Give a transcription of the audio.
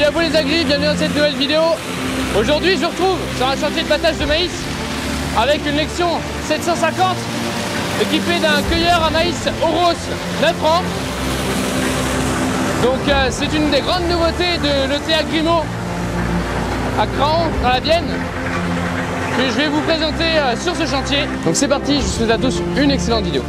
Salut à vous les agris, bienvenue dans cette nouvelle vidéo. Aujourd'hui je vous retrouve sur un chantier de battage de maïs avec une Lexion 750 équipée d'un cueilleur à maïs Oros 9 rangs. Donc c'est une des grandes nouveautés de l'ETA Grimaud à Craon dans la Vienne que je vais vous présenter sur ce chantier. Donc c'est parti, je vous souhaite à tous une excellente vidéo.